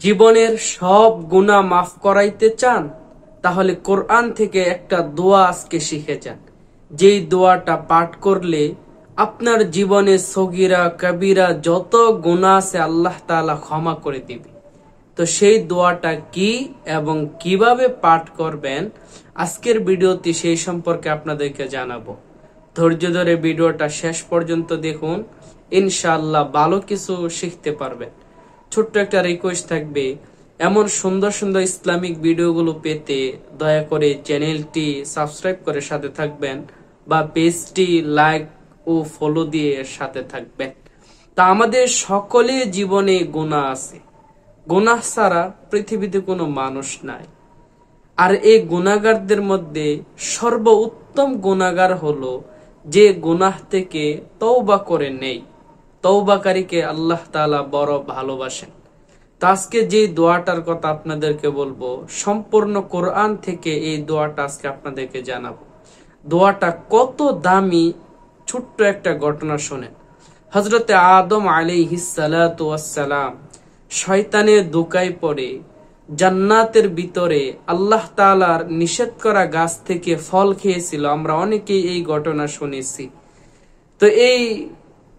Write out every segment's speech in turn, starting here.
জীবনের সব গুনাহ মাফ করাইতে চান? তাহলে কোরআন থেকে একটা দোয়া আজকে শিখে যান, যেই দোয়াটা পাঠ করলে আপনার জীবনে সগীরা কবিরা যত গুনাহ আছে আল্লাহ তাআলা ক্ষমা করে দিবে। তো সেই দোয়াটা কি এবং কিভাবে পাঠ করবেন আজকের ভিডিওতে সেই সম্পর্কে আপনাদেরকে জানাবো। ধৈর্য ধরে ভিডিওটা শেষ পর্যন্ত দেখুন, ইনশাআল্লাহ ভালো কিছু শিখতে পারবেন। ছোট্ট একটা রিকোয়েস্ট থাকবে, এমন সুন্দর সুন্দর ইসলামিক ভিডিওগুলো পেতে দয়া করে চ্যানেলটি সাবস্ক্রাইব করে সাথে থাকবেন বা পেজটি লাইক ও ফলো দিয়ে এর সাথে থাকবেন। তা আমাদের সকলে জীবনে গুনাহ আছে, গুনাহ ছাড়া পৃথিবীতে কোনো মানুষ নাই। আর এই গুনাহগারদের মধ্যে সর্বোত্তম গুনাহগার হলো যে গুনাহ থেকে তওবা করে নেই। তওবাকারীকে আল্লাহ তাআলা বড় ভালোবাসেন। তো আজকে যে দোয়াটার কথা আপনাদেরকে বলবো, সম্পূর্ণ কোরআন থেকে এই দোয়াটা আজকে আপনাদেরকে জানাবো। দোয়াটা কত দামি, ছোট্ট একটা ঘটনা শোনেন। হযরতে আদম আলাইহিস সালাতু ওয়াস সালাম শয়তানের ধোঁকায় পড়ে জান্নাতের ভিতরে আল্লাহ তাআলার নিষেধ করা গাছ থেকে ফল খেয়েছিল। আমরা অনেকেই এই ঘটনা শুনেছি। তো এই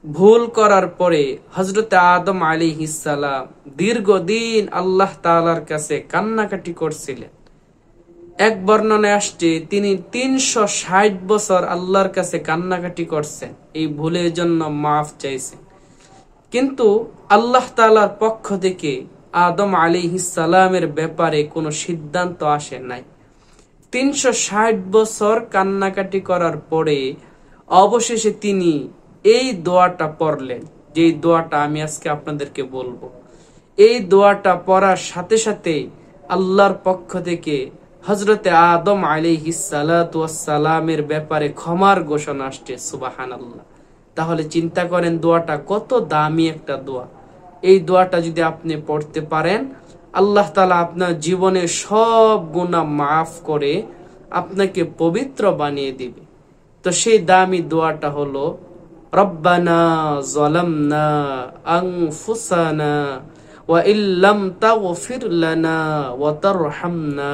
ভুল করার পরে হযরতে আদম আলাইহিস সালাম দীর্ঘদিন আল্লাহ তাআলার কাছে কান্নাকাটি করছিলেন। এক বর্ণনায় আসছে তিনি 360 বছর আল্লাহর কাছে কান্নাকাটি করছেন, এই ভুলের জন্য মাফ চাইছেন। কিন্তু আল্লাহ তাআলার পক্ষ থেকে আদম আলাইহিস সালামের ব্যাপারে কোনো সিদ্ধান্ত আসে নাই। 360 বছর কান্নাকাটি করার পরে অবশেষে তিনি এই দোয়াটা পড়লেন, যে দোয়াটা আমি আজকে আপনাদেরকে বলবো। এই দোয়াটা পড়ার সাথে সাথে আল্লাহর পক্ষ থেকে হযরতে আদম আলাইহিস সালাতু ওয়াস সালামের ব্যাপারে ক্ষমার ঘোষণা আসছে। সুবহানাল্লাহ। তাহলে চিন্তা করেন দোয়াটা কত দামি একটা দোয়া। এই দোয়াটা যদি আপনি পড়তে পারেন, আল্লাহ তাআলা আপনার জীবনের সব গুনাহ মাফ করে আপনাকে পবিত্র বানিয়ে দিবে। তো সেই দামি দোয়াটা হলো, রব্বানা যালামনা আনফুসানা ওয়া ইল্লাম তাগফির লানা ওয়া তারহামনা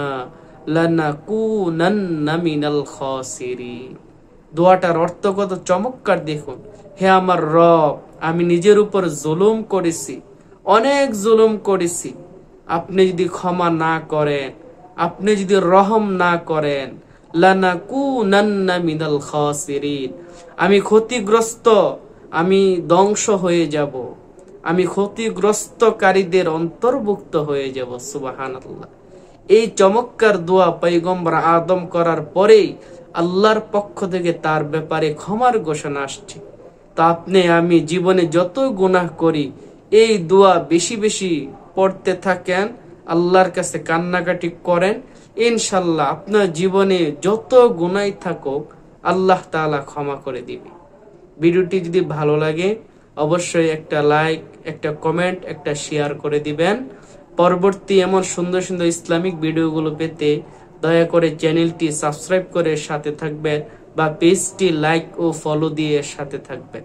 লানাকুনান্না মিনাল খাসিরিন। দোয়াটার অর্থ কত চমৎকার দেখুন। হে আমার রব, আমি নিজের উপর জুলুম করেছি, অনেক জুলুম করেছি। আপনি যদি ক্ষমা না করেন, আপনি যদি রহম না করেন, লানাকুনান্না মিনাল খাসিরিন, আমি ক্ষতিগ্রস্ত, আমি ধ্বংস হয়ে যাব, আমি ক্ষতিগ্রস্তকারীদের অন্তর্ভুক্ত হয়ে যাব। সুবহানাল্লাহ। এই চমৎকার দোয়া পয়গম্বর আদম করার পরেই আল্লাহর পক্ষ থেকে তার ব্যাপারে ক্ষমার ঘোষণা আসছে। তা আপনি আমি জীবনে যত গুনাহ করি এই দোয়া বেশি বেশি পড়তে থাকেন, আল্লাহর কাছে কান্নাকাটি করেন, ইনশাল্লাহ আপনার জীবনে যত গুনাহ থাকুক আল্লাহ তাআলা ক্ষমা করে দিবে। ভিডিওটি যদি ভালো লাগে অবশ্যই একটা লাইক, একটা কমেন্ট, একটা শেয়ার করে দিবেন। পরবর্তী এমন সুন্দর সুন্দর ইসলামিক ভিডিওগুলো পেতে দয়া করে চ্যানেলটি সাবস্ক্রাইব করে সাথে থাকবেন বা পেজটি লাইক ও ফলো দিয়ে সাথে থাকবেন।